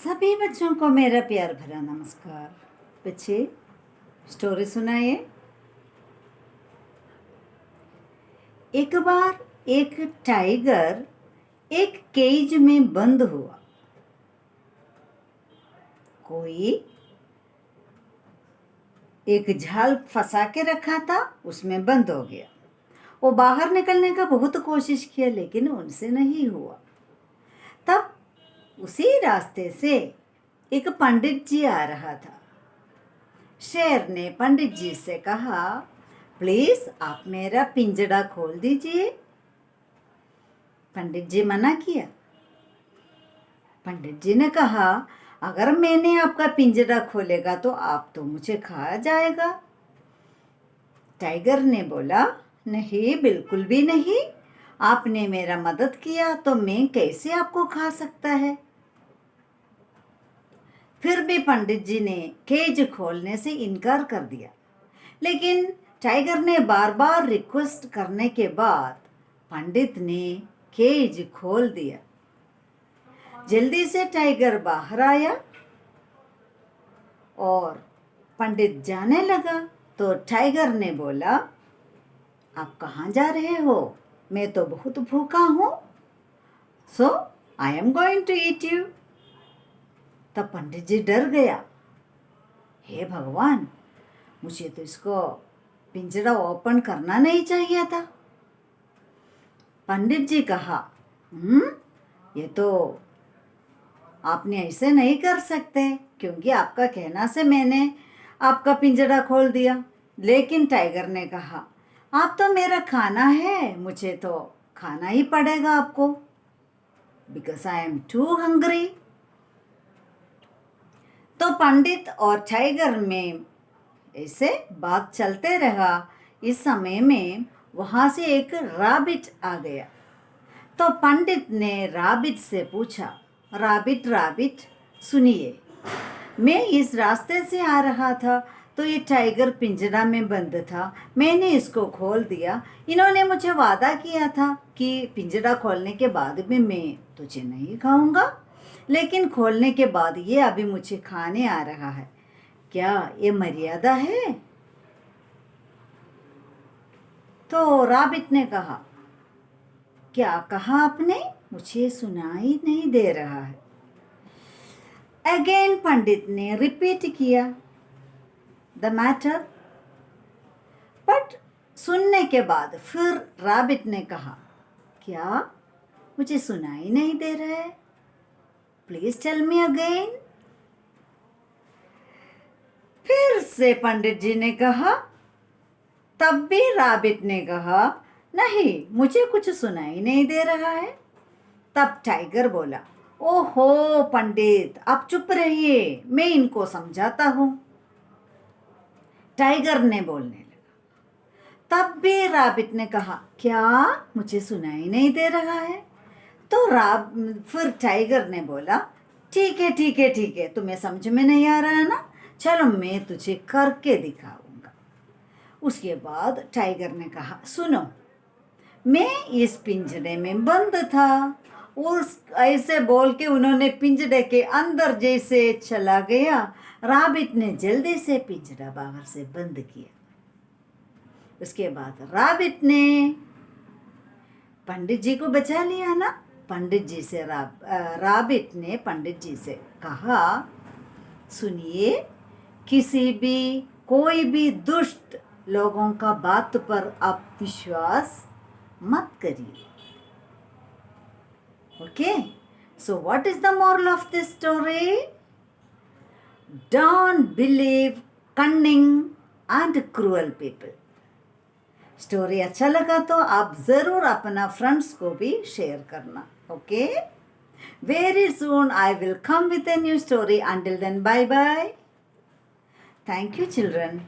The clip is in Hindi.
सभी बच्चों को मेरा प्यार भरा नमस्कार। बच्चे, स्टोरी सुनाइए। एक बार एक टाइगर एक केज में बंद हुआ। कोई एक जाल फंसा के रखा था, उसमें बंद हो गया। वो बाहर निकलने का बहुत कोशिश किया, लेकिन उनसे नहीं हुआ। तब उसी रास्ते से एक पंडित जी आ रहा था। शेर ने पंडित जी से कहा, प्लीज आप मेरा पिंजड़ा खोल दीजिए। पंडित जी मना किया। पंडित जी ने कहा, अगर मैंने आपका पिंजड़ा खोलेगा तो आप तो मुझे खा जाएगा। टाइगर ने बोला, नहीं, बिल्कुल भी नहीं। आपने मेरा मदद किया तो मैं कैसे आपको खा सकता है। फिर भी पंडित जी ने केज खोलने से इनकार कर दिया, लेकिन टाइगर ने बार बार रिक्वेस्ट करने के बाद पंडित ने केज खोल दिया। जल्दी से टाइगर बाहर आया और पंडित जाने लगा तो टाइगर ने बोला, आप कहाँ जा रहे हो? मैं तो बहुत भूखा हूँ, so I am going to eat you. तब पंडित जी डर गया। हे भगवान, मुझे तो इसको पिंजरा ओपन करना नहीं चाहिए था। पंडित जी कहा, ये तो आपने ऐसे नहीं कर सकते, क्योंकि आपका कहना से मैंने आपका पिंजरा खोल दिया। लेकिन टाइगर ने कहा, आप तो मेरा खाना है, मुझे तो खाना ही पड़ेगा आपको, because I am too hungry. तो पंडित और टाइगर में ऐसे बात चलते रहा। इस समय में वहां से एक रैबिट आ गया। तो पंडित ने रैबिट से पूछा, रैबिट रैबिट, सुनिए, मैं इस रास्ते से आ रहा था तो ये टाइगर पिंजरा में बंद था, मैंने इसको खोल दिया। इन्होंने मुझे वादा किया था कि पिंजरा खोलने के बाद भी मैं तुझे नहीं खाऊंगा, लेकिन खोलने के बाद ये अभी मुझे खाने आ रहा है। क्या ये मर्यादा है? तो रैबिट ने कहा, क्या कहा आपने? मुझे सुनाई नहीं दे रहा है। अगेन पंडित ने रिपीट किया द मैटर, बट सुनने के बाद फिर रैबिट ने कहा, क्या मुझे सुनाई नहीं दे रहा है? Please tell me again. फिर से पंडित जी ने कहा। तब भी रैबिट ने कहा, नहीं, मुझे कुछ सुनाई नहीं दे रहा है। तब टाइगर बोला, ओहो पंडित, आप चुप रहिए, मैं इनको समझाता हूं। टाइगर ने बोलने लगा। तब भी रैबिट ने कहा, क्या मुझे सुनाई नहीं दे रहा है? तो फिर टाइगर ने बोला, ठीक है ठीक है ठीक है, तुम्हें समझ में नहीं आ रहा है ना, चलो मैं तुझे करके दिखाऊंगा। उसके बाद टाइगर ने कहा, सुनो, मैं इस पिंजरे में बंद था। उस ऐसे बोल के उन्होंने पिंजरे के अंदर जैसे चला गया, रैबिट ने जल्दी से पिंजरा बाहर से बंद किया। उसके बाद रैबिट ने पंडित जी को बचा लिया ना। पंडित जी से रैबिट ने पंडित जी से कहा, सुनिए, किसी भी कोई भी दुष्ट लोगों का बात पर आप विश्वास मत करिए। Okay, so what is the moral of this story? Don't believe cunning and cruel people. Story अच्छा लगा तो आप ज़रूर अपना फ्रेंड्स को भी शेयर करना। Okay, very soon I will come with a new story. Until then, bye bye. Thank you, children.